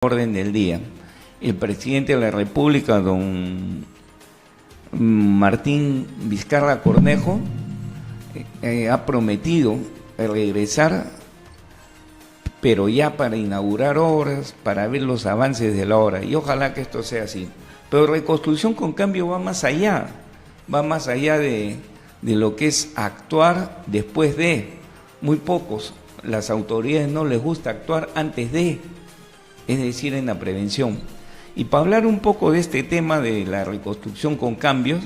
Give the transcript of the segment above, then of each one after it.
Orden del día. El presidente de la República, don Martín Vizcarra Cornejo, ha prometido regresar, pero ya para inaugurar obras, para ver los avances de la obra, y ojalá que esto sea así. Pero Reconstrucción con Cambio va más allá de lo que es actuar después de. Muy pocos, las autoridades no les gusta actuar antes de, es decir, en la prevención. Y para hablar un poco de este tema de la reconstrucción con cambios,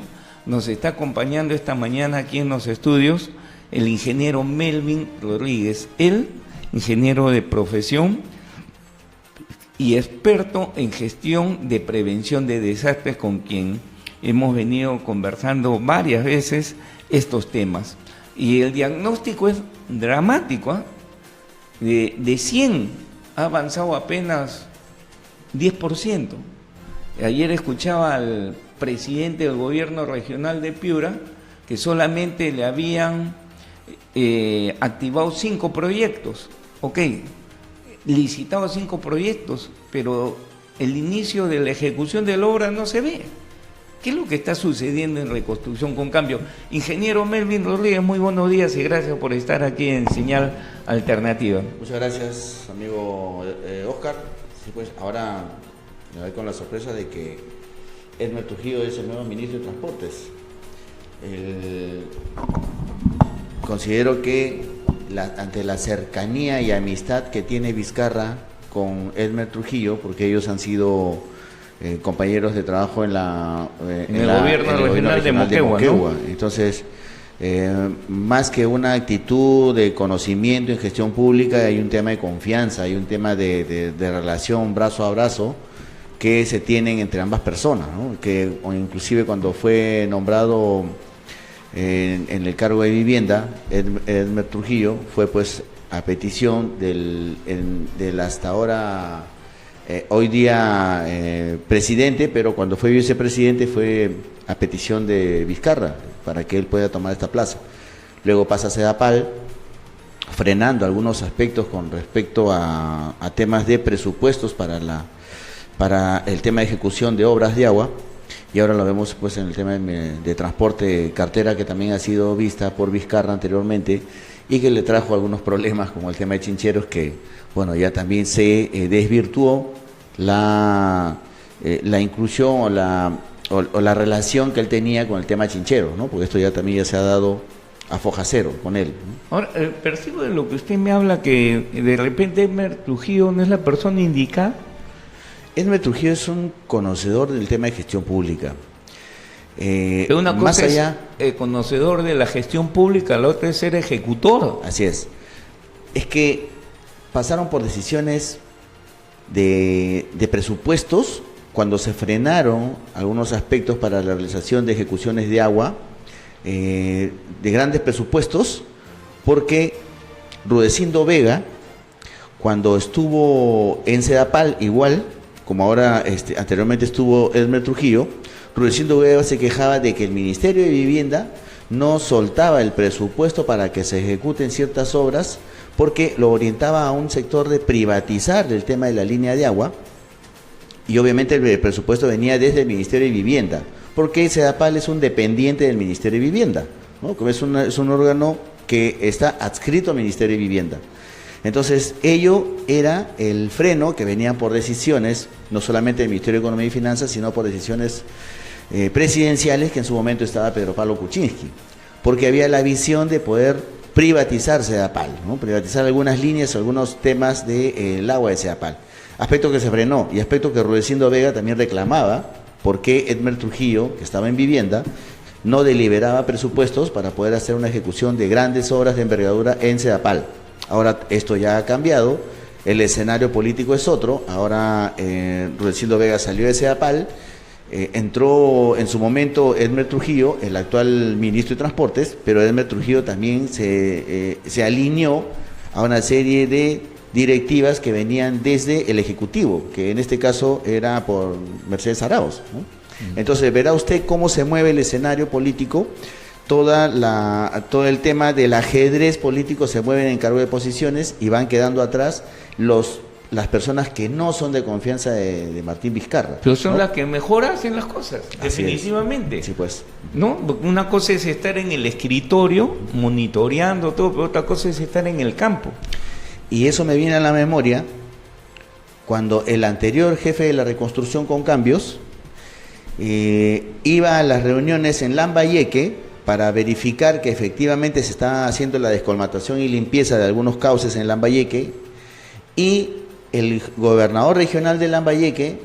nos está acompañando esta mañana aquí en los estudios el ingeniero Melvin Rodríguez, él, ingeniero de profesión y experto en gestión de prevención de desastres, con quien hemos venido conversando varias veces estos temas. Y el diagnóstico es dramático, ¿eh? De 100 ha avanzado apenas 10%. Ayer escuchaba al presidente del gobierno regional de Piura que solamente le habían activado 5 proyectos, licitado 5 proyectos, pero el inicio de la ejecución de la obra no se ve. ¿Qué es lo que está sucediendo en Reconstrucción con Cambio? Ingeniero Melvin Rodríguez, muy buenos días y gracias por estar aquí en Señal Alternativa. Muchas gracias, amigo Oscar. Sí, pues ahora me doy con la sorpresa de que Edmer Trujillo es el nuevo ministro de Transportes. Considero que ante la cercanía y amistad que tiene Vizcarra con Edmer Trujillo, porque ellos han sido compañeros de trabajo en el gobierno regional de Moquegua, ¿no? Entonces, más que una actitud de conocimiento en gestión pública, hay un tema de confianza, hay un tema de relación brazo a brazo que se tienen entre ambas personas, ¿no? Que inclusive cuando fue nombrado en el cargo de vivienda, Edmer Trujillo fue pues a petición del hasta ahora hoy día presidente, pero cuando fue vicepresidente fue a petición de Vizcarra para que él pueda tomar esta plaza. Luego pasa a Sedapal, frenando algunos aspectos con respecto a temas de presupuestos para el tema de ejecución de obras de agua, y ahora lo vemos pues en el tema de transporte cartera, que también ha sido vista por Vizcarra anteriormente y que le trajo algunos problemas, como el tema de Chincheros, que bueno, ya también se desvirtuó la inclusión o la relación que él tenía con el tema Chincheros, ¿no? Porque esto ya también se ha dado a foja cero con él, ¿no? Ahora, percibo de lo que usted me habla que de repente Edmer Trujillo no es la persona indicada. Edmer Trujillo es un conocedor del tema de gestión pública. Pero una cosa más allá, es conocedor de la gestión pública, la otra es ser ejecutor. Así es. Es que pasaron por decisiones de presupuestos cuando se frenaron algunos aspectos para la realización de ejecuciones de agua, de grandes presupuestos, porque Rudecindo Vega, cuando estuvo en Sedapal, igual como ahora anteriormente estuvo Edmer Trujillo, Rudecindo Vega se quejaba de que el Ministerio de Vivienda no soltaba el presupuesto para que se ejecuten ciertas obras, porque lo orientaba a un sector de privatizar el tema de la línea de agua, y obviamente el presupuesto venía desde el Ministerio de Vivienda, porque Sedapal es un dependiente del Ministerio de Vivienda, ¿no? Como es un órgano que está adscrito al Ministerio de Vivienda. Entonces, ello era el freno que venían por decisiones, no solamente del Ministerio de Economía y Finanzas, sino por decisiones presidenciales, que en su momento estaba Pedro Pablo Kuczynski, porque había la visión de poder privatizar Sedapal, ¿no? Privatizar algunas líneas, algunos temas del agua de Sedapal. Aspecto que se frenó y aspecto que Rudecindo Vega también reclamaba, porque Edmer Trujillo, que estaba en vivienda, no deliberaba presupuestos para poder hacer una ejecución de grandes obras de envergadura en Sedapal. Ahora esto ya ha cambiado, el escenario político es otro, ahora Rudecindo Vega salió de Sedapal, entró en su momento Edmer Trujillo, el actual ministro de Transportes, pero Edmer Trujillo también se alineó a una serie de directivas que venían desde el Ejecutivo, que en este caso era por Mercedes Arauz, ¿no? Entonces verá usted cómo se mueve el escenario político. Todo el tema del ajedrez político se mueven en cargo de posiciones y van quedando atrás los las personas que no son de confianza de Martín Vizcarra. Pero son ¿no? las que mejor hacen las cosas, Así definitivamente. es. Sí, pues. ¿No? Una cosa es estar en el escritorio, monitoreando todo, pero otra cosa es estar en el campo. Y eso me viene a la memoria cuando el anterior jefe de la reconstrucción con cambios iba a las reuniones en Lambayeque para verificar que efectivamente se estaba haciendo la descolmatación y limpieza de algunos cauces en Lambayeque, y el gobernador regional de Lambayeque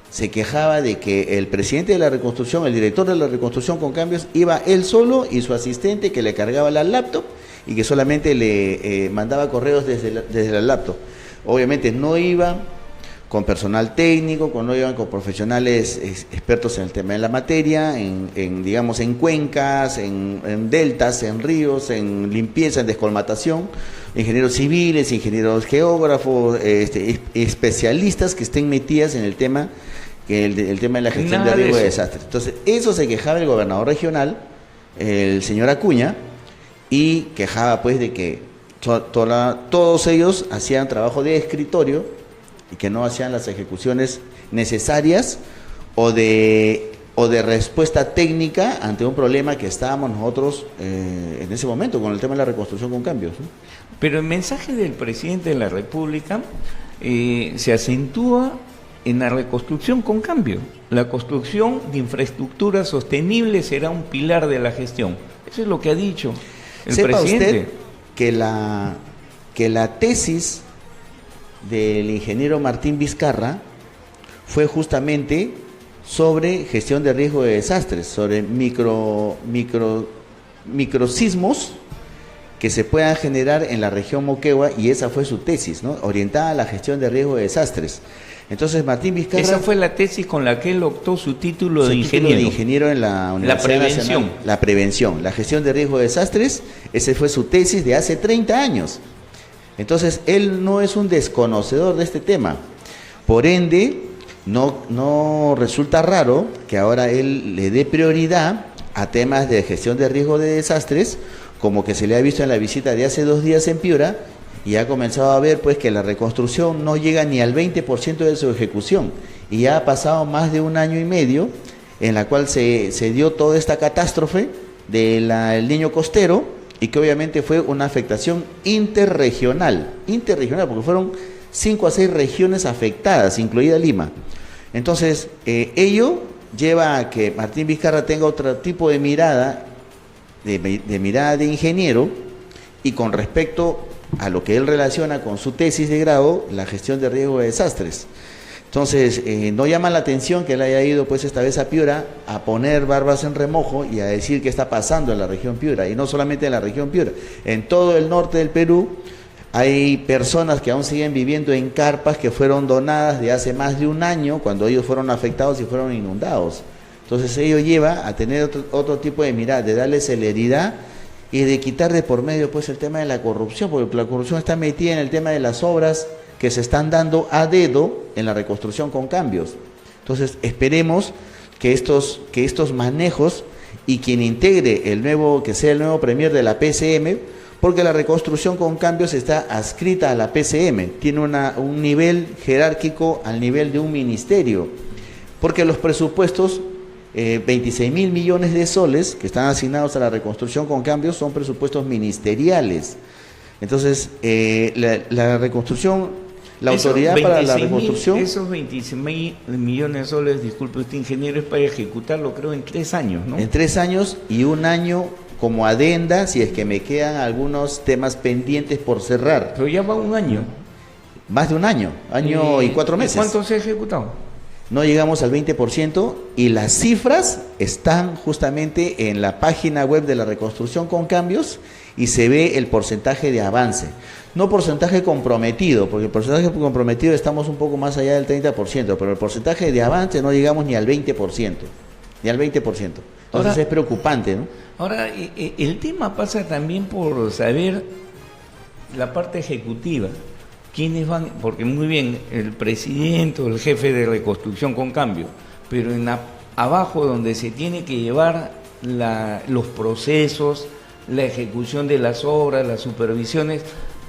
se quejaba de que el presidente de la reconstrucción, el director de la reconstrucción con cambios, iba él solo y su asistente, que le cargaba la laptop y que solamente le mandaba correos desde la laptop. Obviamente no iba con personal técnico, no iban con profesionales expertos en el tema de la materia, digamos en cuencas, en deltas, en ríos, en limpieza, en descolmatación, ingenieros civiles, ingenieros geógrafos, especialistas que estén metidas en el tema, el tema de la gestión de riesgo de desastres. Entonces, eso se quejaba el gobernador regional, el señor Acuña, y quejaba pues de que todos ellos hacían trabajo de escritorio y que no hacían las ejecuciones necesarias o de respuesta técnica ante un problema que estábamos nosotros en ese momento con el tema de la reconstrucción con cambios, ¿no? Pero el mensaje del presidente de la República se acentúa en la reconstrucción con cambio. La construcción de infraestructura sostenible será un pilar de la gestión. Eso es lo que ha dicho el presidente. Usted que la tesis del ingeniero Martín Vizcarra fue justamente sobre gestión de riesgo de desastres, sobre microsismos que se puedan generar en la región Moquegua, y esa fue su tesis, ¿no? Orientada a la gestión de riesgo de desastres. Entonces Martín Vizcarra... Esa fue la tesis con la que él optó su título de ingeniero. En la Universidad Nacional. La prevención, la gestión de riesgo de desastres, esa fue su tesis de hace 30 años. Entonces, él no es un desconocedor de este tema. Por ende, no resulta raro que ahora él le dé prioridad a temas de gestión de riesgo de desastres, como que se le ha visto en la visita de hace 2 días en Piura, y ha comenzado a ver pues que la reconstrucción no llega ni al 20% de su ejecución, y ya ha pasado más de 1 año y medio en la cual se dio toda esta catástrofe del Niño Costero, y que obviamente fue una afectación interregional, porque fueron 5 a 6 regiones afectadas, incluida Lima. Entonces, ello lleva a que Martín Vizcarra tenga otro tipo de mirada, de mirada de ingeniero, y con respecto a lo que él relaciona con su tesis de grado, la gestión de riesgo de desastres. Entonces, no llama la atención que él haya ido pues esta vez a Piura a poner barbas en remojo y a decir qué está pasando en la región Piura, y no solamente en la región Piura, en todo el norte del Perú hay personas que aún siguen viviendo en carpas que fueron donadas de hace más de 1 año, cuando ellos fueron afectados y fueron inundados. Entonces ello lleva a tener otro tipo de mirada, de darle celeridad y de quitar de por medio pues el tema de la corrupción, porque la corrupción está metida en el tema de las obras que se están dando a dedo en la reconstrucción con cambios. Entonces esperemos que estos manejos, y quien integre que sea el nuevo premier de la PCM, porque la reconstrucción con cambios está adscrita a la PCM, tiene un nivel jerárquico al nivel de un ministerio, porque los presupuestos, 26.000 millones de soles que están asignados a la reconstrucción con cambios, son presupuestos ministeriales. Entonces, la reconstrucción... La autoridad para la reconstrucción... Esos 26.000 millones de soles, disculpe usted, ingeniero, es para ejecutarlo, creo, en 3 años, ¿no? En 3 años y 1 año como adenda, si es que me quedan algunos temas pendientes por cerrar. Pero ya va 1 año. Más de 1 año, año y 4 meses. ¿Cuánto se ha ejecutado? No llegamos al 20%, y las cifras están justamente en la página web de la reconstrucción con cambios, y se ve el porcentaje de avance. No porcentaje comprometido, porque el porcentaje comprometido estamos un poco más allá del 30%, pero el porcentaje de avance no llegamos ni al 20%. Ni al 20%. Entonces ahora, es preocupante, ¿no? Ahora, el tema pasa también por saber la parte ejecutiva. ¿Quiénes van? Porque muy bien, el presidente o el jefe de reconstrucción con cambio, pero abajo donde se tiene que llevar los procesos, la ejecución de las obras, las supervisiones,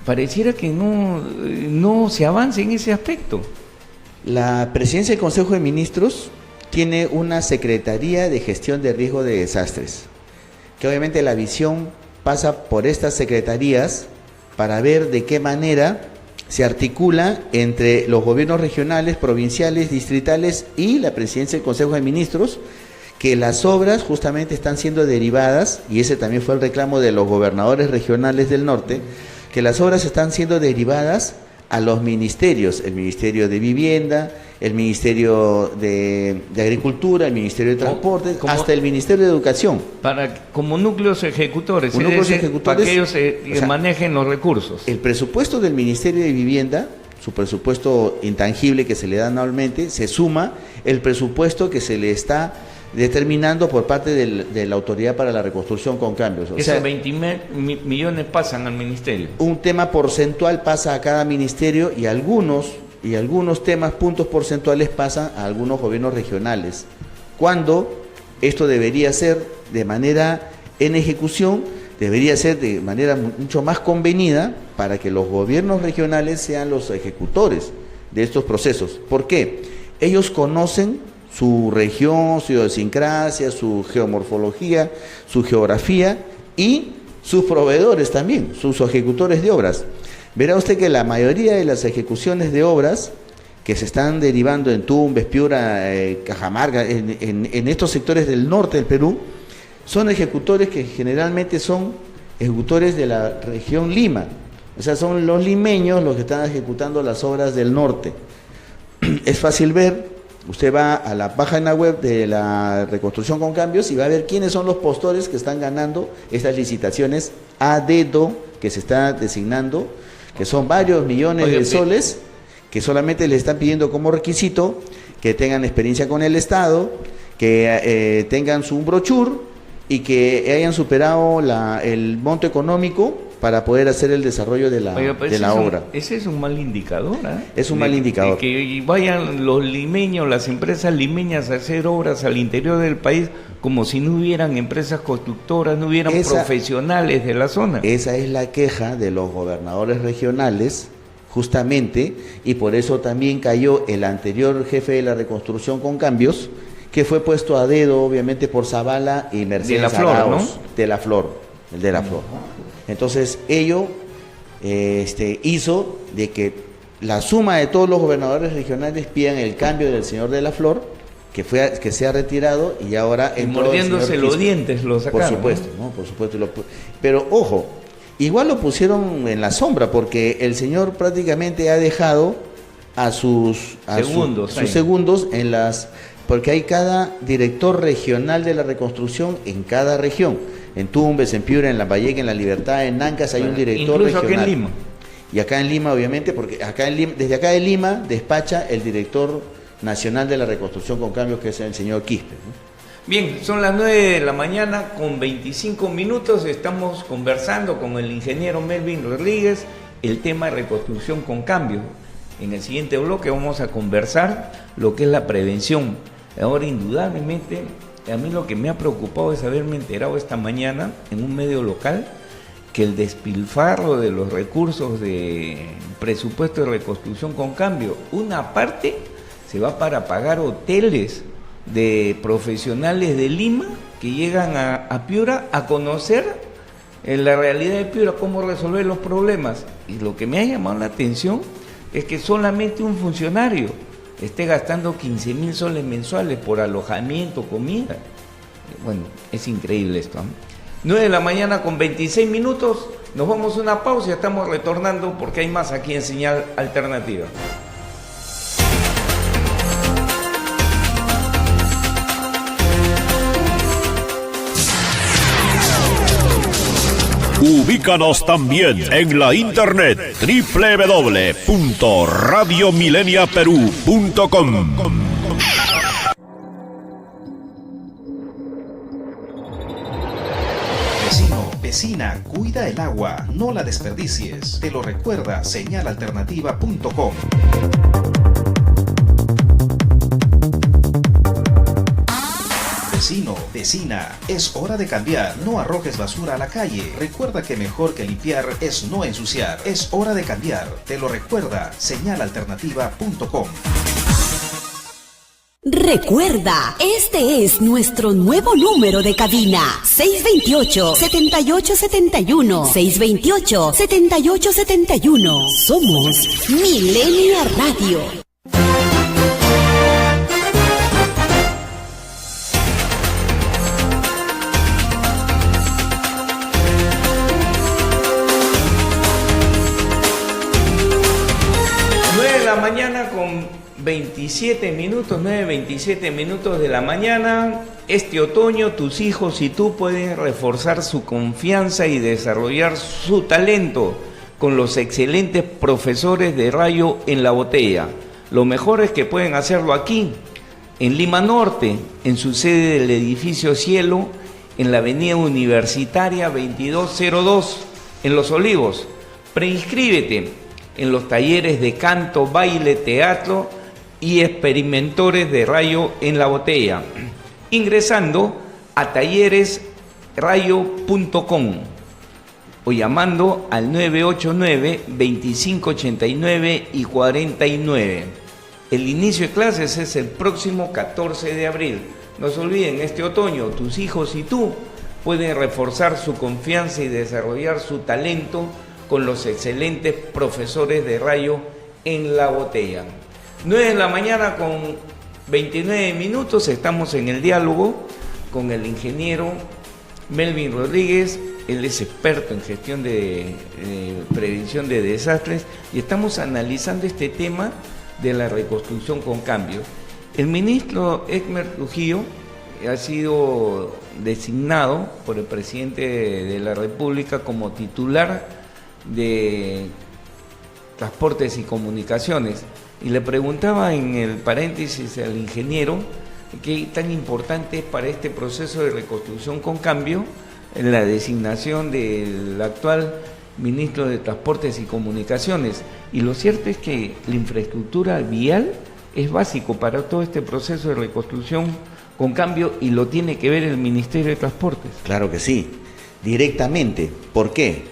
pareciera que no se avance en ese aspecto. La presidencia del Consejo de Ministros tiene una Secretaría de Gestión de Riesgo de Desastres, que obviamente la visión pasa por estas secretarías para ver de qué manera se articula entre los gobiernos regionales, provinciales, distritales y la presidencia del Consejo de Ministros, que las obras justamente están siendo derivadas, y ese también fue el reclamo de los gobernadores regionales del norte, que las obras están siendo derivadas a los ministerios, el Ministerio de Vivienda, el Ministerio de Agricultura, el Ministerio de Transporte, hasta el Ministerio de Educación. Como núcleos ejecutores, para que ellos manejen los recursos. El presupuesto del Ministerio de Vivienda, su presupuesto intangible que se le da anualmente, se suma el presupuesto que se le está determinando por parte de la Autoridad para la Reconstrucción con Cambios. Esos 20 millones pasan al ministerio. Un tema porcentual pasa a cada ministerio y algunos temas, puntos porcentuales, pasan a algunos gobiernos regionales. Cuando esto debería ser de manera en ejecución, debería ser de manera mucho más convenida para que los gobiernos regionales sean los ejecutores de estos procesos. ¿Por qué? Ellos conocen su región, su idiosincrasia, su geomorfología, su geografía y sus proveedores también, sus ejecutores de obras. Verá usted que la mayoría de las ejecuciones de obras que se están derivando en Tumbes, Piura, Cajamarca, en estos sectores del norte del Perú, son ejecutores que generalmente son ejecutores de la región Lima. O sea, son los limeños los que están ejecutando las obras del norte. Es fácil ver. Usted va a la página web de la Reconstrucción con Cambios y va a ver quiénes son los postores que están ganando estas licitaciones a dedo que se está designando, que son varios millones de soles, que solamente le están pidiendo como requisito que tengan experiencia con el Estado, que tengan su brochure y que hayan superado el monto económico para poder hacer el desarrollo de la obra. Ese es un mal indicador, ¿eh? Es un mal indicador. Que vayan los limeños, las empresas limeñas a hacer obras al interior del país como si no hubieran empresas constructoras, no hubieran profesionales de la zona. Esa es la queja de los gobernadores regionales, justamente, y por eso también cayó el anterior jefe de la Reconstrucción con Cambios, que fue puesto a dedo, obviamente, por Zavala y Mercedes de la Flor, Arauz, ¿no? De la Flor, el de la Flor. Entonces, ello hizo de que la suma de todos los gobernadores regionales pidan el cambio del señor de la Flor, que se ha retirado y ahora... Y mordiéndose los dientes lo sacaron. Por supuesto, ¿no? Por supuesto. Pero, ojo, igual lo pusieron en la sombra, porque el señor prácticamente ha dejado a sus segundos en las... Porque hay cada director regional de la reconstrucción en cada región. En Tumbes, en Piura, en Lambayeque, en La Libertad, en Nancas hay un director regional. Incluso acá en Lima. Y acá en Lima, obviamente, porque desde acá de Lima despacha el director nacional de la Reconstrucción con Cambios, que es el señor Quispe, ¿no? Bien, son las 9 de la mañana con 25 minutos. Estamos conversando con el ingeniero Melvin Rodríguez el tema de reconstrucción con cambio. En el siguiente bloque vamos a conversar lo que es la prevención. Ahora, indudablemente, a mí lo que me ha preocupado es haberme enterado esta mañana en un medio local que el despilfarro de los recursos de presupuesto de reconstrucción con cambio, una parte se va para pagar hoteles de profesionales de Lima que llegan a Piura a conocer la realidad de Piura, cómo resolver los problemas. Y lo que me ha llamado la atención es que solamente un funcionario esté gastando 15.000 soles mensuales por alojamiento, comida. Bueno, es increíble esto, ¿no? 9 de la mañana con 26 minutos, nos vamos a una pausa y estamos retornando porque hay más aquí en Señal Alternativa. Ubícanos también en la internet www.radiomileniaperú.com. Vecino, vecina, cuida el agua, no la desperdicies. Te lo recuerda señalalternativa.com. Vecino, Vecina, es hora de cambiar. No arrojes basura a la calle. Recuerda que mejor que limpiar es no ensuciar. Es hora de cambiar. Te lo recuerda. Señalalternativa.com. Recuerda, este es nuestro nuevo número de cabina: 628-7871. 628-7871. Somos Millennial Radio. Mañana con 27 minutos, 9:27 minutos de la mañana. Este otoño tus hijos y tú pueden reforzar su confianza y desarrollar su talento con los excelentes profesores de Rayo en la Botella. Lo mejor es que pueden hacerlo aquí, en Lima Norte, en su sede del edificio Cielo, en la avenida Universitaria 2202, en Los Olivos. Preinscríbete en los talleres de canto, baile, teatro y experimentores de Rayo en la Botella, ingresando a talleresrayo.com o llamando al 989-2589 y 49. El inicio de clases es el próximo 14 de abril. No se olviden, este otoño tus hijos y tú pueden reforzar su confianza y desarrollar su talento con los excelentes profesores de Rayo en la Botella. 9 de la mañana con 29 minutos, estamos en el diálogo con el ingeniero Melvin Rodríguez. Él es experto en gestión de prevención de desastres y estamos analizando este tema de la reconstrucción con cambio. El ministro Exmer Trujillo ha sido designado por el presidente de la República como titular de Transportes y Comunicaciones, y le preguntaba en el paréntesis al ingeniero qué tan importante es para este proceso de reconstrucción con cambio en la designación del actual ministro de Transportes y Comunicaciones. Y lo cierto es que la infraestructura vial es básico para todo este proceso de reconstrucción con cambio, y lo tiene que ver el Ministerio de Transportes. Claro que sí, directamente. ¿Por qué?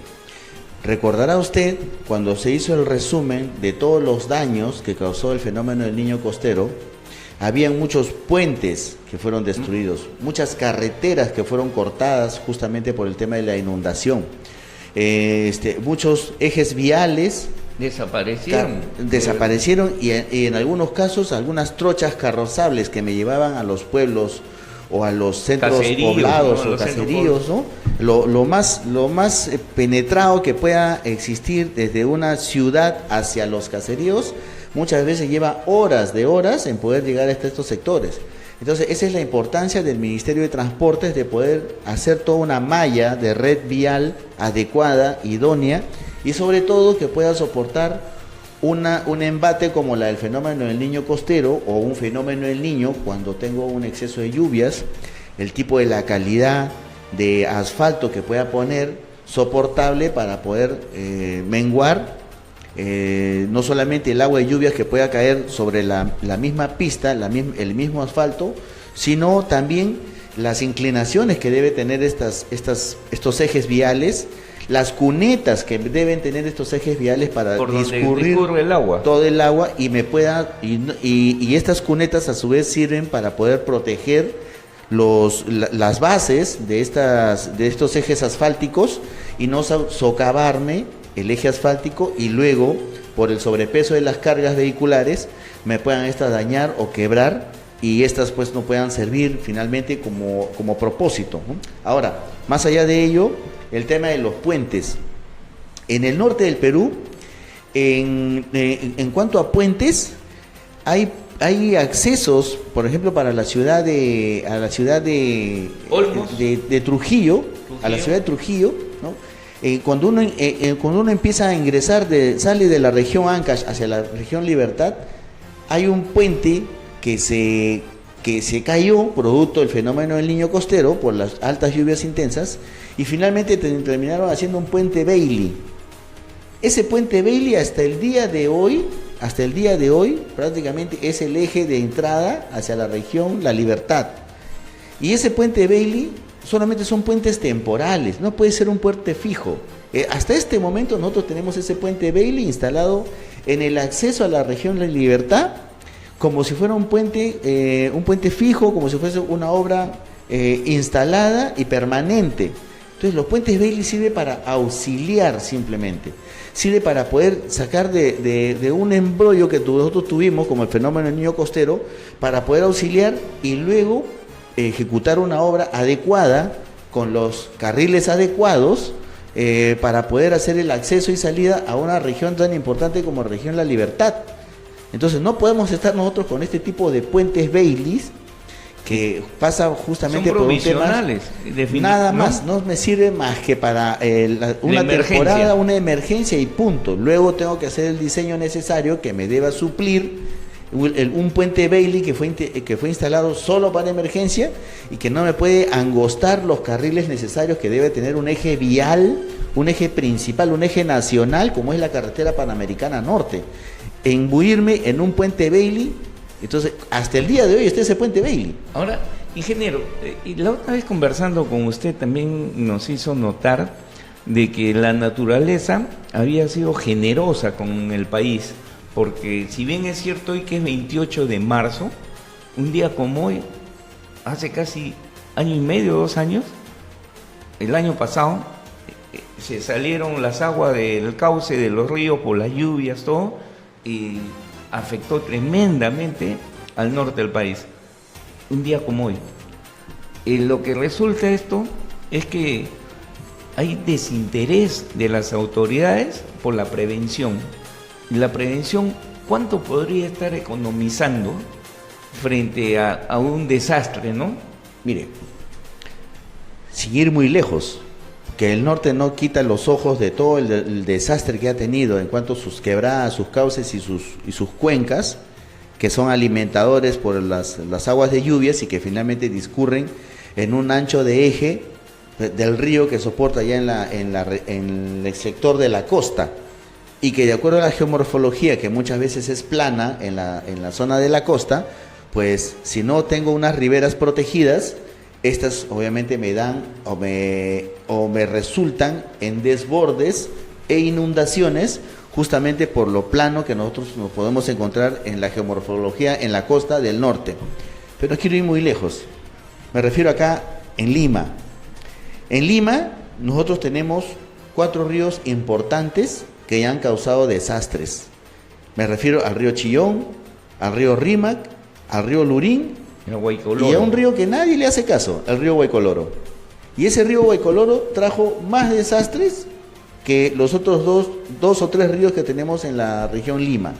Recordará usted cuando se hizo el resumen de todos los daños que causó el fenómeno del Niño Costero. Habían muchos puentes que fueron destruidos, muchas carreteras que fueron cortadas justamente por el tema de la inundación, muchos ejes viales desaparecieron y en algunos casos algunas trochas carrozables que me llevaban a los pueblos o a los centros poblados, ¿no? O caseríos, ¿no? Lo más penetrado que pueda existir desde una ciudad hacia los caseríos, muchas veces lleva horas en poder llegar hasta estos sectores. Entonces, esa es la importancia del Ministerio de Transportes, de poder hacer toda una malla de red vial adecuada, idónea, y sobre todo que pueda soportar un embate como la del fenómeno del Niño Costero o un fenómeno del Niño cuando tengo un exceso de lluvias, el tipo de la calidad de asfalto que pueda poner soportable para poder menguar no solamente el agua de lluvias que pueda caer sobre la misma pista, el mismo asfalto, sino también las inclinaciones que debe tener estos ejes viales, las cunetas que deben tener estos ejes viales para discurrir el agua. Todo el agua y estas cunetas a su vez sirven para poder proteger las bases de estos ejes asfálticos y no socavarme el eje asfáltico y luego por el sobrepeso de las cargas vehiculares me puedan estas dañar o quebrar y estas pues no puedan servir finalmente como propósito, ¿no? Ahora, más allá de ello, el tema de los puentes. En el norte del Perú, en cuanto a puentes, hay accesos, por ejemplo, para la ciudad de Trujillo, a la ciudad de Trujillo, ¿no? Cuando uno empieza a ingresar, sale de la región Ancash hacia la región Libertad, hay un puente que se cayó producto del fenómeno del Niño Costero por las altas lluvias intensas y finalmente terminaron haciendo un puente Bailey. Ese puente Bailey hasta el día de hoy prácticamente es el eje de entrada hacia la región La Libertad. Y ese puente Bailey solamente son puentes temporales, no puede ser un puente fijo. Hasta este momento nosotros tenemos ese puente Bailey instalado en el acceso a la región La Libertad, como si fuera un puente fijo, como si fuese una obra instalada y permanente. Entonces los puentes Bailey sirven para auxiliar simplemente, sirve para poder sacar de un embrollo que nosotros tuvimos como el fenómeno del Niño Costero, para poder auxiliar y luego ejecutar una obra adecuada con los carriles adecuados para poder hacer el acceso y salida a una región tan importante como la región La Libertad. Entonces no podemos estar nosotros con este tipo de puentes Baileys que pasa justamente por un tema, nada más, no me sirve más que para una temporada, una emergencia y punto. Luego tengo que hacer el diseño necesario que me deba suplir un puente Bailey que fue instalado solo para emergencia y que no me puede angostar los carriles necesarios que debe tener un eje vial, un eje principal, un eje nacional como es la carretera Panamericana Norte. Imbuirme en un puente Bailey. Entonces, hasta el día de hoy está ese puente Bailey. Ahora, ingeniero, la otra vez conversando con usted también nos hizo notar de que la naturaleza había sido generosa con el país, porque si bien es cierto hoy que es 28 de marzo, un día como hoy, hace casi año y medio, 2 años, el año pasado, se salieron las aguas del cauce de los ríos por las lluvias, todo, y afectó tremendamente al norte del país. Un día como hoy. Lo que resulta esto es que hay desinterés de las autoridades por la prevención. Y la prevención, ¿cuánto podría estar economizando frente a un desastre, no? Mire, sin ir muy lejos, que el norte no quita los ojos de todo el desastre que ha tenido en cuanto a sus quebradas, sus cauces y sus cuencas, que son alimentadores por las aguas de lluvias y que finalmente discurren en un ancho de eje del río que soporta ya en el sector de la costa, y que de acuerdo a la geomorfología, que muchas veces es plana en la zona de la costa, pues si no tengo unas riberas protegidas, estas obviamente me dan o me resultan en desbordes e inundaciones, justamente por lo plano que nosotros nos podemos encontrar en la geomorfología en la costa del norte. Pero no quiero ir muy lejos, me refiero acá en Lima. En Lima nosotros tenemos 4 ríos importantes que ya han causado desastres. Me refiero al río Chillón, al río Rímac, al río Lurín, y a un río que nadie le hace caso, el río Huaycoloro. Y ese río Huaycoloro trajo más desastres que los otros dos o tres ríos que tenemos en la región Lima.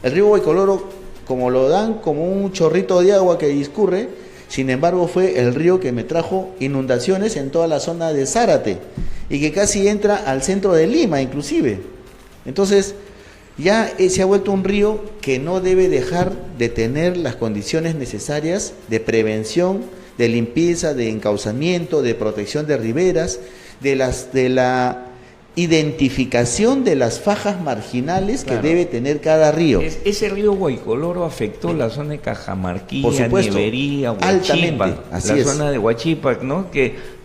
El río Huaycoloro, como lo dan como un chorrito de agua que discurre, sin embargo fue el río que me trajo inundaciones en toda la zona de Zárate y que casi entra al centro de Lima inclusive. Entonces, ya se ha vuelto un río que no debe dejar de tener las condiciones necesarias de prevención, de limpieza, de encauzamiento, de protección de riberas, de la identificación de las fajas marginales que debe tener cada río. Ese río Huaycoloro afectó la zona de Cajamarquilla, por supuesto, Nievería, Huachipa, zona de Huachipa, ¿no?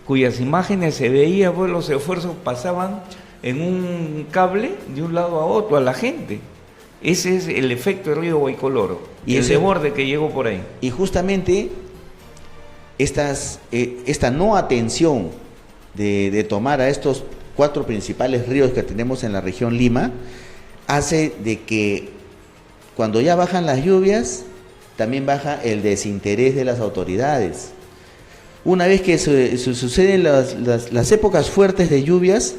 Cuyas imágenes se veía, pues los esfuerzos pasaban en un cable de un lado a otro a la gente. Ese es el efecto del río Huaycoloro y el desborde que llegó por ahí. Y justamente esta no atención de tomar a estos 4 principales ríos que tenemos en la región Lima hace de que cuando ya bajan las lluvias también baja el desinterés de las autoridades. Una vez que suceden las épocas fuertes de lluvias,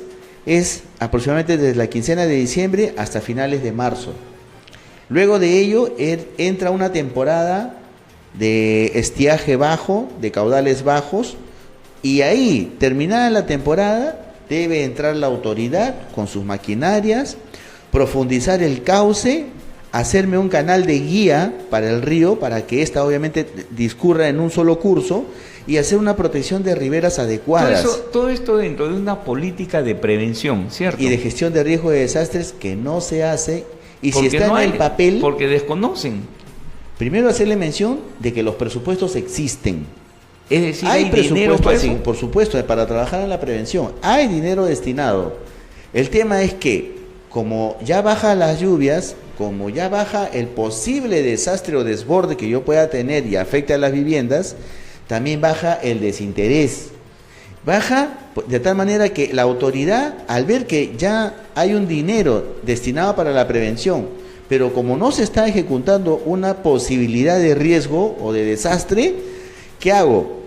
es aproximadamente desde la quincena de diciembre hasta finales de marzo. Luego de ello entra una temporada de estiaje bajo, de caudales bajos, y ahí, terminada la temporada, debe entrar la autoridad con sus maquinarias, profundizar el cauce, hacerme un canal de guía para el río, para que ésta obviamente discurra en un solo curso, y hacer una protección de riberas adecuadas. Todo esto dentro de una política de prevención, ¿cierto? Y de gestión de riesgo de desastres que no se hace, y porque si está no en el papel... Porque desconocen. Primero hacerle mención de que los presupuestos existen, Es decir, Hay dinero presupuesto, para sí, eso. por supuesto, para trabajar en la prevención. Hay dinero destinado. El tema es que, como ya bajan las lluvias, como ya baja el posible desastre o desborde que yo pueda tener y afecta a las viviendas, también baja el desinterés. Baja de tal manera que la autoridad, al ver que ya hay un dinero destinado para la prevención, pero como no se está ejecutando una posibilidad de riesgo o de desastre, ¿qué hago?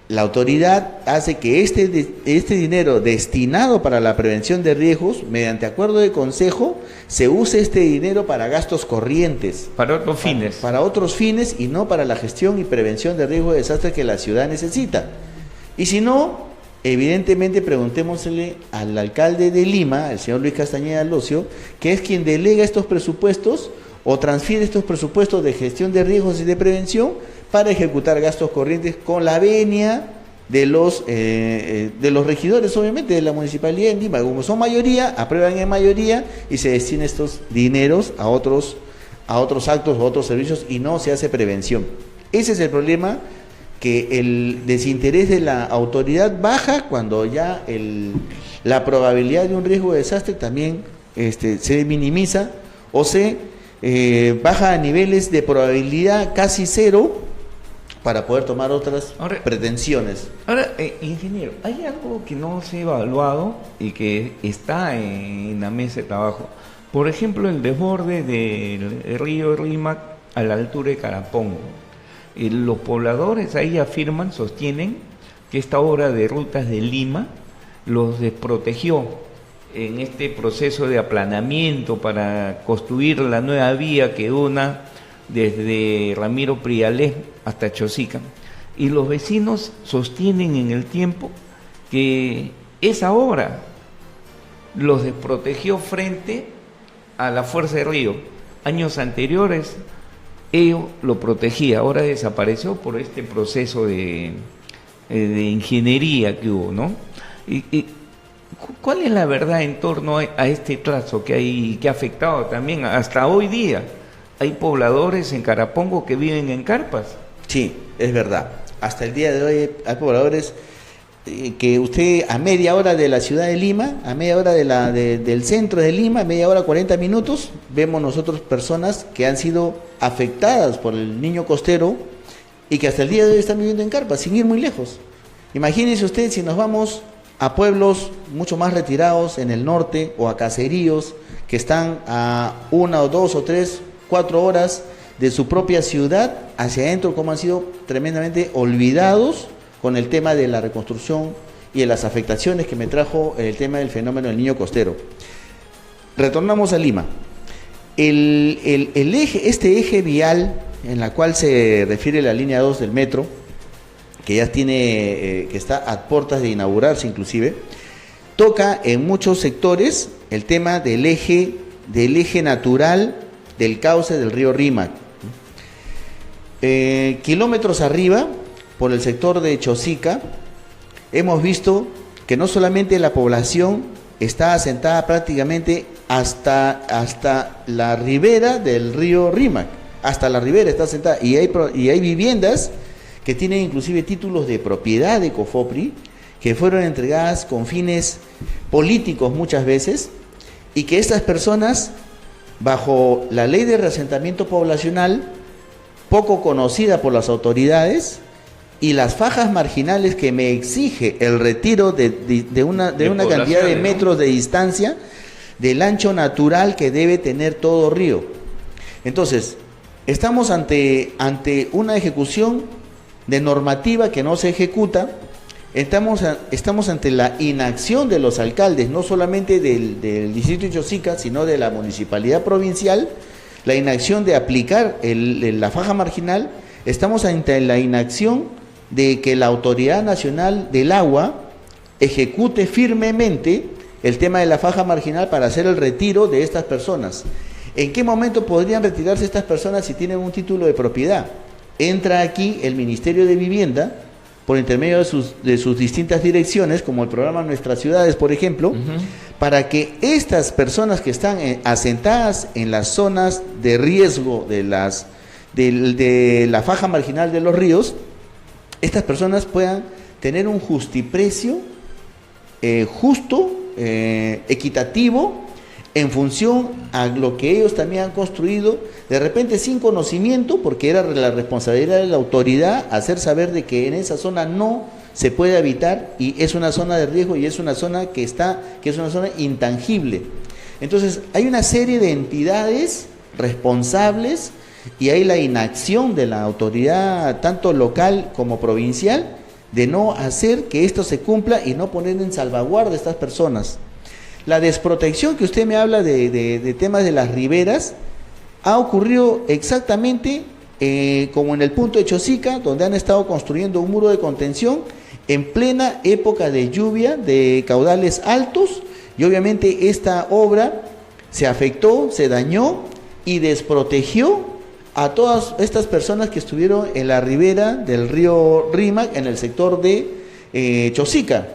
La autoridad hace que este dinero destinado para la prevención de riesgos, mediante acuerdo de consejo, se use este dinero para gastos corrientes. Para otros fines. Para otros fines y no para la gestión y prevención de riesgo de desastre que la ciudad necesita. Y si no, evidentemente preguntémosle al alcalde de Lima, el señor Luis Castañeda Locio, que es quien delega estos presupuestos o transfiere estos presupuestos de gestión de riesgos y de prevención para ejecutar gastos corrientes con la venia de los regidores, obviamente, de la Municipalidad de Lima. Como son mayoría, aprueban en mayoría y se destinan estos dineros a otros actos o otros servicios y no se hace prevención. Ese es el problema, que el desinterés de la autoridad baja cuando ya la probabilidad de un riesgo de desastre también se minimiza o se baja a niveles de probabilidad casi cero para poder tomar otras pretensiones. Ahora, ingeniero, hay algo que no se ha evaluado y que está en la mesa de trabajo. Por ejemplo, el desborde del río Rímac a la altura de Carapongo. Los pobladores ahí sostienen que esta obra de rutas de Lima los desprotegió en este proceso de aplanamiento para construir la nueva vía que una desde Ramiro Prialé hasta Chosica. Y los vecinos sostienen en el tiempo que esa obra los desprotegió frente a la fuerza de río. Años anteriores ello lo protegía, ahora desapareció por este proceso de ingeniería que hubo, ¿no? Y ¿cuál es la verdad en torno a este trazo que ha afectado también hasta hoy día? Hay pobladores en Carapongo que viven en carpas. Sí, es verdad. Hasta el día de hoy hay pobladores que usted a media hora de la ciudad de Lima, a media hora del centro de Lima, a media hora 40 minutos, vemos nosotros personas que han sido afectadas por el niño costero y que hasta el día de hoy están viviendo en carpas, sin ir muy lejos. Imagínense usted si nos vamos a pueblos mucho más retirados en el norte o a caseríos que están a 1 o 2 o 3, 4 horas de su propia ciudad hacia adentro, como han sido tremendamente olvidados con el tema de la reconstrucción y de las afectaciones que me trajo el tema del fenómeno del niño costero. Retornamos a Lima. Este eje vial en la cual se refiere la línea 2 del metro, que ya que está a puertas de inaugurarse inclusive, toca en muchos sectores el tema del eje natural del cauce del río Rímac. Kilómetros arriba, por el sector de Chosica, hemos visto que no solamente la población está asentada prácticamente hasta la ribera del río Rímac, hasta la ribera está asentada, y hay viviendas que tienen inclusive títulos de propiedad de COFOPRI, que fueron entregadas con fines políticos muchas veces, y que estas personas, bajo la ley de reasentamiento poblacional, poco conocida por las autoridades, y las fajas marginales que me exige el retiro de una cantidad de metros de distancia del ancho natural que debe tener todo río. Entonces, estamos ante una ejecución de normativa que no se ejecuta. Estamos ante la inacción de los alcaldes, no solamente del distrito de Chosica, sino de la municipalidad provincial, la inacción de aplicar la faja marginal. Estamos ante la inacción de que la Autoridad Nacional del Agua ejecute firmemente el tema de la faja marginal para hacer el retiro de estas personas. ¿En qué momento podrían retirarse estas personas si tienen un título de propiedad? Entra aquí el Ministerio de Vivienda, por intermedio de sus distintas direcciones, como el programa Nuestras Ciudades, por ejemplo, para que estas personas que están asentadas en las zonas de riesgo de la faja marginal de los ríos, estas personas puedan tener un justiprecio justo, equitativo, en función a lo que ellos también han construido, de repente sin conocimiento, porque era la responsabilidad de la autoridad hacer saber de que en esa zona no se puede habitar y es una zona de riesgo y es una zona que es una zona intangible. Entonces, hay una serie de entidades responsables y hay la inacción de la autoridad, tanto local como provincial, de no hacer que esto se cumpla y no poner en salvaguarda a estas personas. La desprotección que usted me habla de temas de las riberas ha ocurrido exactamente como en el punto de Chosica, donde han estado construyendo un muro de contención en plena época de lluvia, de caudales altos, y obviamente esta obra se afectó, se dañó y desprotegió a todas estas personas que estuvieron en la ribera del río Rímac, en el sector de Chosica,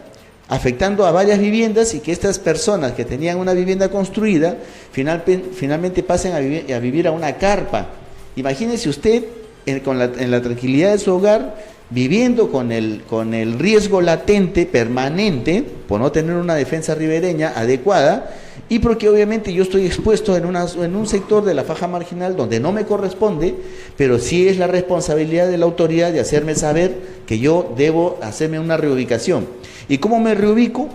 afectando a varias viviendas, y que estas personas que tenían una vivienda construida finalmente pasen a vivir a una carpa. Imagínese usted en la tranquilidad de su hogar, viviendo con el riesgo latente, permanente, por no tener una defensa ribereña adecuada, y porque obviamente yo estoy expuesto en un sector de la faja marginal donde no me corresponde, pero sí es la responsabilidad de la autoridad de hacerme saber que yo debo hacerme una reubicación. ¿Y cómo me reubico?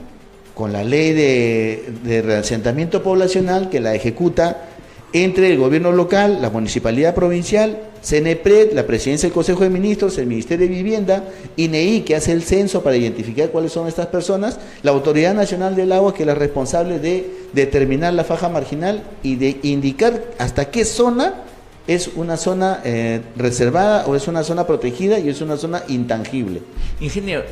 Con la ley de reasentamiento poblacional, que la ejecuta entre el gobierno local, la municipalidad provincial, CNPRED, la presidencia del Consejo de Ministros, el Ministerio de Vivienda, INEI, que hace el censo para identificar cuáles son estas personas, la Autoridad Nacional del Agua, que es la responsable de determinar la faja marginal y de indicar hasta qué zona es una zona reservada o es una zona protegida y es una zona intangible. Ingeniero,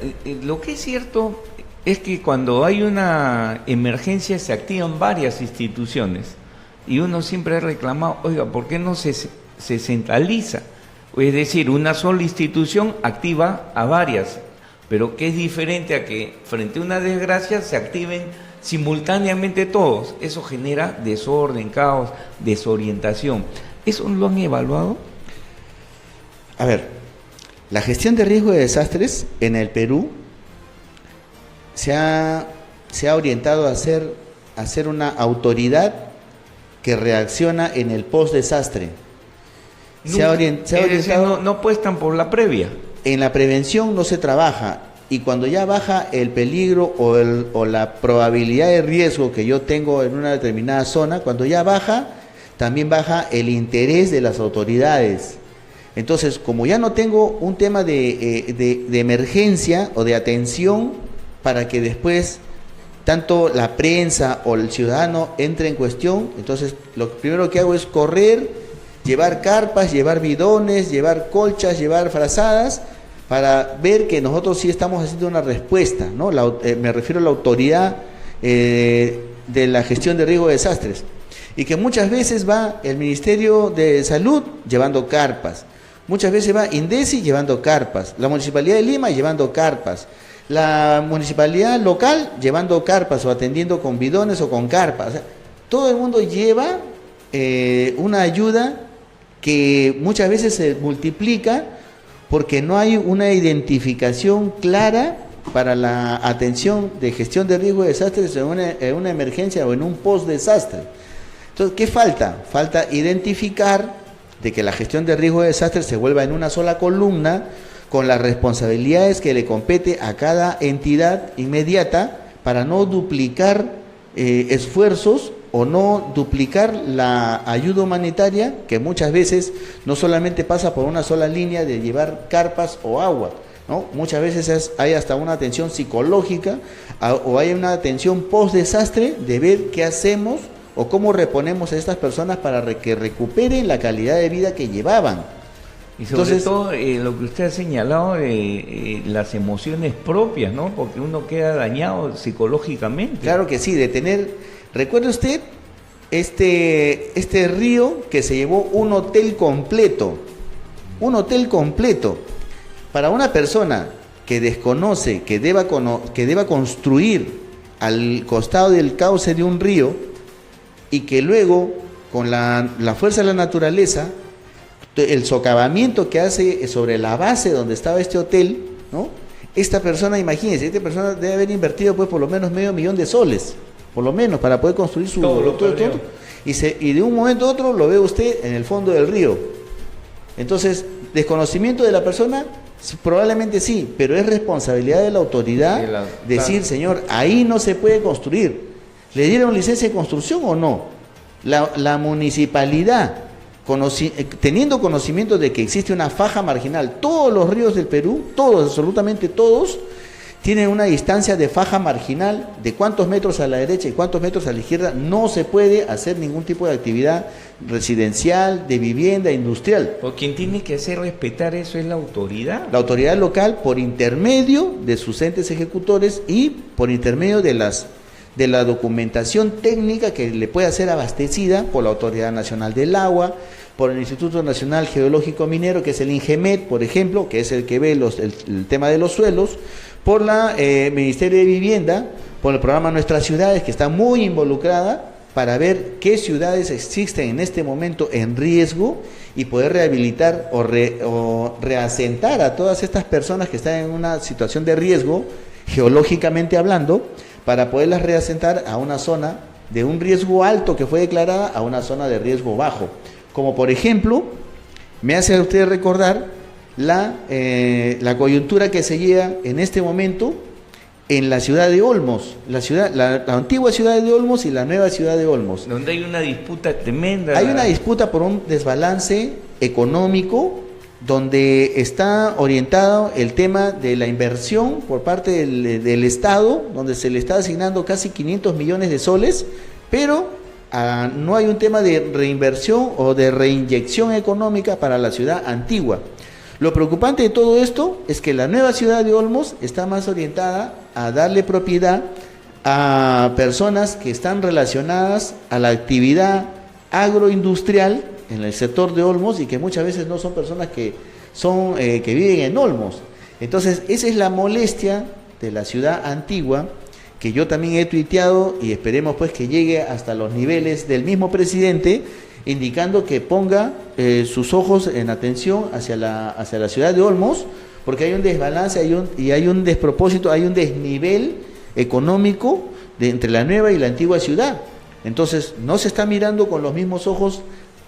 lo que es cierto es que cuando hay una emergencia se activan varias instituciones y uno siempre ha reclamado, oiga, ¿por qué no se centraliza? Es decir, una sola institución activa a varias, pero que es diferente a que frente a una desgracia se activen simultáneamente todos. Eso genera desorden, caos, desorientación. ¿Eso lo han evaluado? A ver, la gestión de riesgo de desastres en el Perú se ha orientado a ser una autoridad que reacciona en el post-desastre. No apuestan por la previa. En la prevención no se trabaja, y cuando ya baja el peligro o la probabilidad de riesgo que yo tengo en una determinada zona, cuando ya baja, también baja el interés de las autoridades. Entonces, como ya no tengo un tema de emergencia o de atención para que después tanto la prensa o el ciudadano entre en cuestión, entonces lo primero que hago es correr, llevar carpas, llevar bidones, llevar colchas, llevar frazadas, para ver que nosotros sí estamos haciendo una respuesta, ¿no? Me refiero a la autoridad de la gestión de riesgo de desastres. Y que muchas veces va el Ministerio de Salud llevando carpas, muchas veces va INDECI llevando carpas, la Municipalidad de Lima llevando carpas, la municipalidad local llevando carpas o atendiendo con bidones o con carpas. O sea, todo el mundo lleva una ayuda que muchas veces se multiplica porque no hay una identificación clara para la atención de gestión de riesgo de desastres en una emergencia o en un post-desastre. Entonces, ¿qué falta? Falta identificar de que la gestión de riesgo de desastres se vuelva en una sola columna, con las responsabilidades que le compete a cada entidad inmediata, para no duplicar esfuerzos o no duplicar la ayuda humanitaria, que muchas veces no solamente pasa por una sola línea de llevar carpas o agua, ¿no? Muchas veces hay hasta una atención psicológica o hay una atención post-desastre de ver qué hacemos o cómo reponemos a estas personas para que recuperen la calidad de vida que llevaban. Y sobre todo lo que usted ha señalado, las emociones propias, ¿no? Porque uno queda dañado psicológicamente. Claro que sí, ¿recuerda usted este río que se llevó un hotel completo? Un hotel completo. Para una persona que desconoce, que deba construir al costado del cauce de un río y que luego, con la fuerza de la naturaleza, el socavamiento que hace sobre la base donde estaba este hotel, ¿no? Esta persona, imagínense, esta persona debe haber invertido pues por lo menos $500,000, por lo menos, para poder construir su... Todo. Y de un momento a otro lo ve usted en el fondo del río. Entonces, desconocimiento de la persona, probablemente sí, pero es responsabilidad de la autoridad decir, señor, ahí no se puede construir. ¿Le dieron licencia de construcción o no? La municipalidad, teniendo conocimiento de que existe una faja marginal, todos los ríos del Perú, todos, absolutamente todos, tienen una distancia de faja marginal de cuántos metros a la derecha y cuántos metros a la izquierda, no se puede hacer ningún tipo de actividad residencial, de vivienda, industrial. Porque quien tiene que hacer respetar eso es la autoridad. La autoridad local, por intermedio de sus entes ejecutores y por intermedio de la documentación técnica que le puede ser abastecida por la Autoridad Nacional del Agua, por el Instituto Nacional Geológico Minero, que es el INGEMET, por ejemplo, que es el que ve el tema de los suelos, por la Ministerio de Vivienda, por el programa Nuestras Ciudades, que está muy involucrada para ver qué ciudades existen en este momento en riesgo y poder rehabilitar o reasentar a todas estas personas que están en una situación de riesgo, geológicamente hablando, para poderlas reasentar a una zona de un riesgo alto que fue declarada a una zona de riesgo bajo. Como por ejemplo, me hace a usted recordar la coyuntura que se lleva en este momento en la ciudad de Olmos, la antigua ciudad de Olmos y la nueva ciudad de Olmos. Donde hay una disputa tremenda. Hay una disputa por un desbalance económico, donde está orientado el tema de la inversión por parte del Estado, donde se le está asignando casi 500 millones de soles, pero no hay un tema de reinversión o de reinyección económica para la ciudad antigua. Lo preocupante de todo esto es que la nueva ciudad de Olmos está más orientada a darle propiedad a personas que están relacionadas a la actividad agroindustrial en el sector de Olmos y que muchas veces no son personas que viven en Olmos. Entonces, esa es la molestia de la ciudad antigua, que yo también he tuiteado y esperemos pues que llegue hasta los niveles del mismo presidente, indicando que ponga sus ojos en atención hacia la ciudad de Olmos, porque hay un desbalance hay un despropósito, hay un desnivel económico entre la nueva y la antigua ciudad. Entonces, no se está mirando con los mismos ojos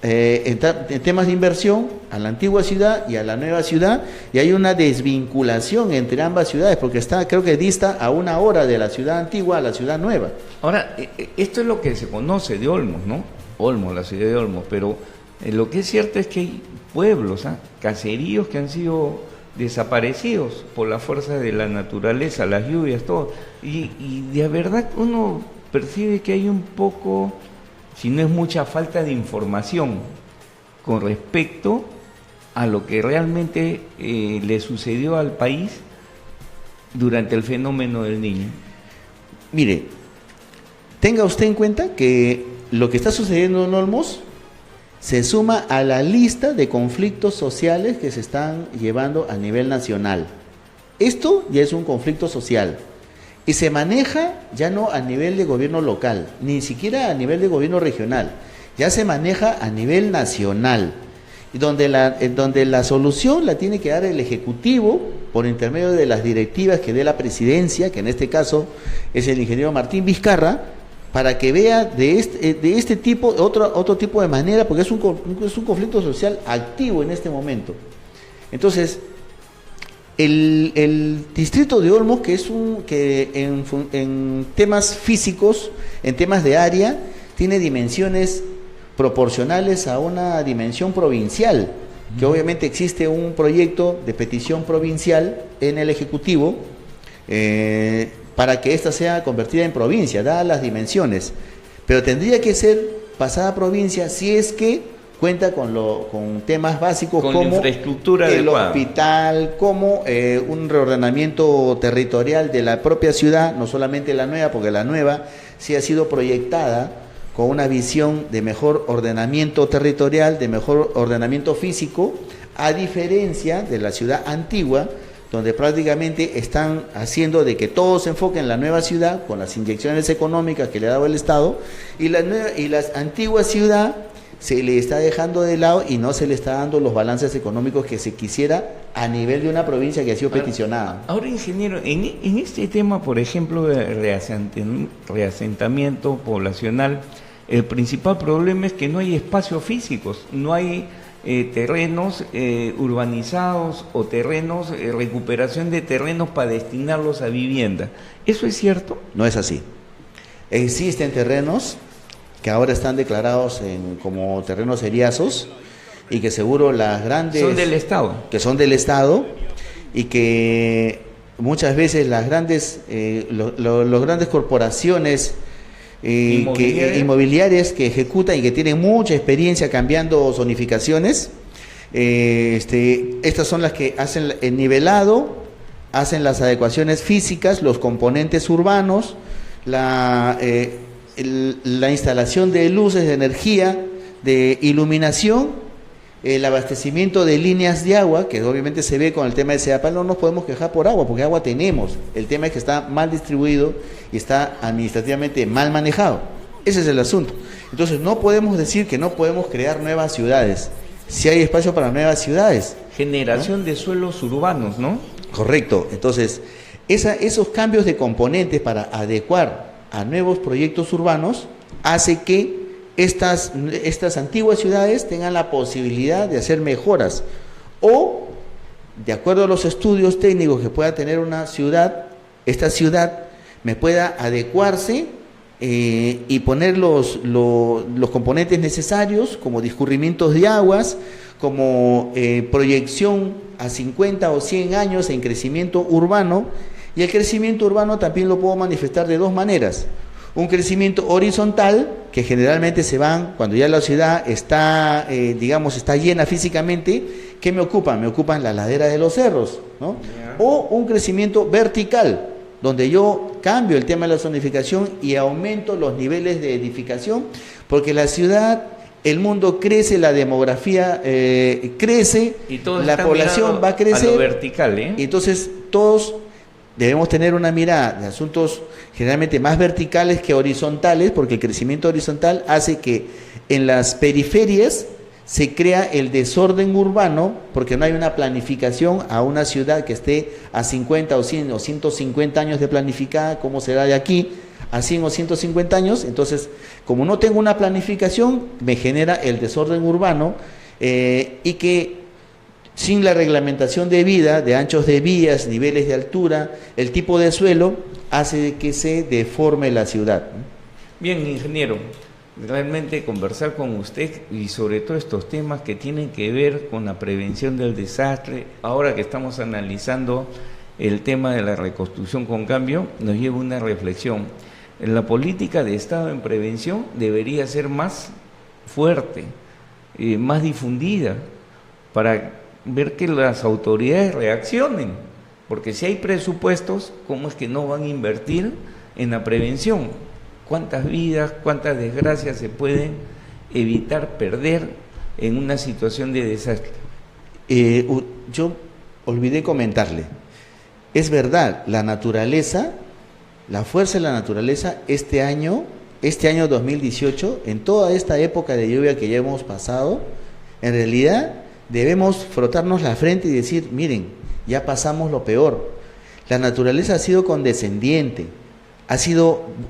en temas de inversión a la antigua ciudad y a la nueva ciudad, y hay una desvinculación entre ambas ciudades, porque creo que dista a 1 hora de la ciudad antigua a la ciudad nueva. Ahora, esto es lo que se conoce de Olmos, ¿no? Olmos, la ciudad de Olmos, pero lo que es cierto es que hay pueblos, caseríos que han sido desaparecidos por la fuerza de la naturaleza, las lluvias, todo, y de verdad uno percibe que hay un poco, si no es mucha, falta de información con respecto a lo que realmente le sucedió al país durante el fenómeno del Niño. Mire, tenga usted en cuenta que lo que está sucediendo en Olmos se suma a la lista de conflictos sociales que se están llevando a nivel nacional. Esto ya es un conflicto social y se maneja ya no a nivel de gobierno local, ni siquiera a nivel de gobierno regional, ya se maneja a nivel nacional, y donde la solución la tiene que dar el Ejecutivo por intermedio de las directivas que dé la Presidencia, que en este caso es el ingeniero Martín Vizcarra, para que vea de este tipo, otro tipo de manera, porque es un conflicto social activo en este momento. Entonces, el distrito de Olmos, que en temas físicos, en temas de área, tiene dimensiones proporcionales a una dimensión provincial, que obviamente existe un proyecto de petición provincial en el Ejecutivo, para que ésta sea convertida en provincia, dadas las dimensiones, pero tendría que ser pasada a provincia si es que cuenta con temas básicos como infraestructura el adecuada, hospital, como un reordenamiento territorial de la propia ciudad, no solamente la nueva, porque la nueva sí ha sido proyectada con una visión de mejor ordenamiento territorial, de mejor ordenamiento físico, a diferencia de la ciudad antigua, donde prácticamente están haciendo de que todo se enfoque en la nueva ciudad, con las inyecciones económicas que le ha dado el Estado, y la antigua ciudad se le está dejando de lado y no se le está dando los balances económicos que se quisiera a nivel de una provincia que ha sido peticionada. Ahora, ingeniero, en este tema, por ejemplo, de reasentamiento poblacional, el principal problema es que no hay espacios físicos, no hay terrenos urbanizados o terrenos, recuperación de terrenos para destinarlos a vivienda. ¿Eso es cierto? No es así. Existen terrenos que ahora están declarados como terrenos eriazos y que seguro las grandes... Son del Estado. Que son del Estado y que muchas veces las grandes, los grandes corporaciones inmobiliarias que ejecutan y que tienen mucha experiencia cambiando zonificaciones, estas son las que hacen el nivelado, hacen las adecuaciones físicas, los componentes urbanos, la instalación de luces, de energía, de iluminación, el abastecimiento de líneas de agua, que obviamente se ve con el tema de SEAPAL. No nos podemos quejar por agua, porque agua tenemos. El tema es que está mal distribuido y está administrativamente mal manejado. Ese es el asunto. Entonces no podemos decir que no podemos crear nuevas ciudades. Si hay espacio para nuevas ciudades. Generación de suelos urbanos, ¿no? Correcto. Entonces, esos cambios de componentes para adecuar a nuevos proyectos urbanos hace que estas antiguas ciudades tengan la posibilidad de hacer mejoras o, de acuerdo a los estudios técnicos que pueda tener una ciudad, esta ciudad me pueda adecuarse y poner los componentes necesarios, como discurrimientos de aguas, como proyección a 50 o 100 años en crecimiento urbano. Y el crecimiento urbano también lo puedo manifestar de dos maneras. Un crecimiento horizontal, que generalmente se van cuando ya la ciudad está, está llena físicamente. ¿Qué me ocupan? Me ocupan la ladera de los cerros, ¿no? O un crecimiento vertical, donde yo cambio el tema de la zonificación y aumento los niveles de edificación, porque la ciudad, el mundo crece, la demografía crece, y la población va a crecer. A lo vertical, ¿eh? Y entonces todos debemos tener una mirada de asuntos generalmente más verticales que horizontales, porque el crecimiento horizontal hace que en las periferias se crea el desorden urbano, porque no hay una planificación a una ciudad que esté a 50 o 100 o 150 años de planificada, como será de aquí a 100 o 150 años. Entonces, como no tengo una planificación, me genera el desorden urbano y que sin la reglamentación debida de anchos de vías, niveles de altura, el tipo de suelo, hace que se deforme la ciudad. Bien, ingeniero, realmente conversar con usted y sobre todo estos temas que tienen que ver con la prevención del desastre, ahora que estamos analizando el tema de la reconstrucción con cambio, nos lleva a una reflexión. La política de Estado en prevención debería ser más fuerte, más difundida, para ver que las autoridades reaccionen, porque si hay presupuestos, ¿cómo es que no van a invertir en la prevención? ¿Cuántas vidas, cuántas desgracias se pueden evitar perder en una situación de desastre? Yo olvidé comentarle, es verdad, la naturaleza, la fuerza de la naturaleza este año 2018, en toda esta época de lluvia que ya hemos pasado, en realidad debemos frotarnos la frente y decir, miren, ya pasamos lo peor. La naturaleza ha sido condescendiente,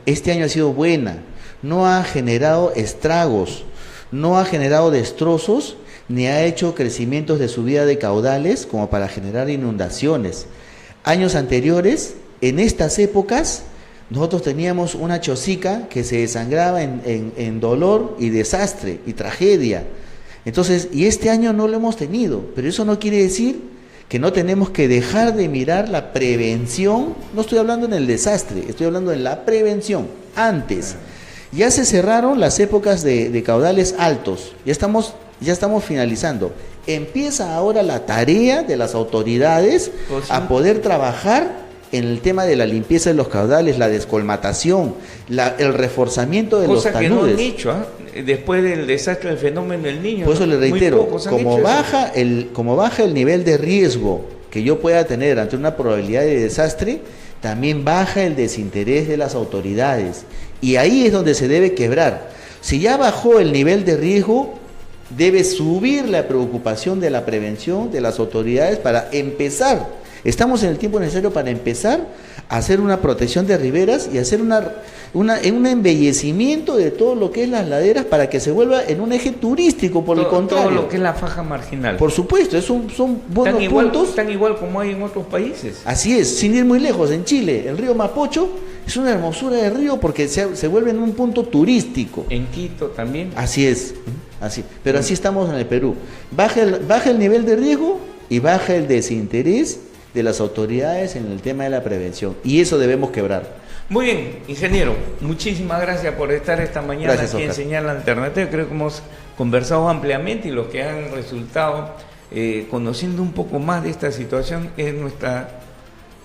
este año ha sido buena, no ha generado estragos, no ha generado destrozos, ni ha hecho crecimientos de subida de caudales como para generar inundaciones. Años anteriores, en estas épocas, nosotros teníamos una chosica que se desangraba en dolor y desastre y tragedia. Entonces, y este año no lo hemos tenido, pero eso no quiere decir que no tenemos que dejar de mirar la prevención. No estoy hablando en el desastre, estoy hablando en la prevención. Antes, ya se cerraron las épocas de caudales altos, ya estamos finalizando. Empieza ahora la tarea de las autoridades a poder trabajar en el tema de la limpieza de los caudales, la descolmatación, el reforzamiento de los taludes. Cosa que no han hecho, después del desastre del fenómeno del Niño. Por eso le reitero, como baja el nivel de riesgo que yo pueda tener ante una probabilidad de desastre, también baja el desinterés de las autoridades. Y ahí es donde se debe quebrar. Si ya bajó el nivel de riesgo, debe subir la preocupación de la prevención de las autoridades para empezar. Estamos en el tiempo necesario para empezar a hacer una protección de riberas y hacer un embellecimiento de todo lo que es las laderas para que se vuelva en un eje turístico, por el contrario. Todo lo que es la faja marginal. Por supuesto, son buenos puntos. Tan igual como hay en otros países. Así es, sin ir muy lejos, en Chile, el río Mapocho es una hermosura de río porque se vuelve en un punto turístico. En Quito también. Así es, pero así estamos en el Perú. Baja el nivel de riesgo y baja el desinterés de las autoridades en el tema de la prevención, y eso debemos quebrar. Muy bien, ingeniero, muchísimas gracias por estar esta mañana aquí en Señal Alternativa. Creo que hemos conversado ampliamente y los que han resultado conociendo un poco más de esta situación es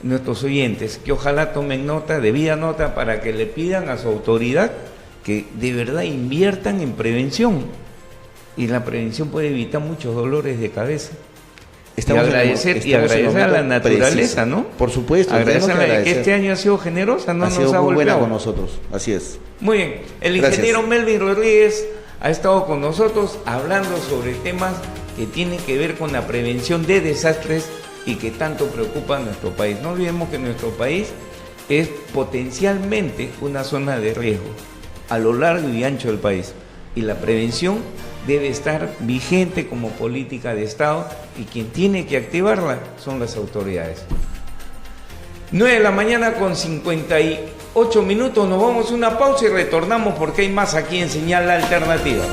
nuestros oyentes, que ojalá tomen nota, debida nota, para que le pidan a su autoridad que de verdad inviertan en prevención, y la prevención puede evitar muchos dolores de cabeza. Agradecer a la naturaleza, preciso, ¿no? Por supuesto. Agradecerle que este año ha sido generosa, no nos ha golpeado. Muy buena con nosotros, así es. Muy bien, el ingeniero Melvin Rodríguez ha estado con nosotros hablando sobre temas que tienen que ver con la prevención de desastres y que tanto preocupa a nuestro país. No olvidemos que nuestro país es potencialmente una zona de riesgo a lo largo y ancho del país, y la prevención debe estar vigente como política de Estado, y quien tiene que activarla son las autoridades. 9 de la mañana con 58 minutos, nos vamos a una pausa y retornamos porque hay más aquí en Señal Alternativa.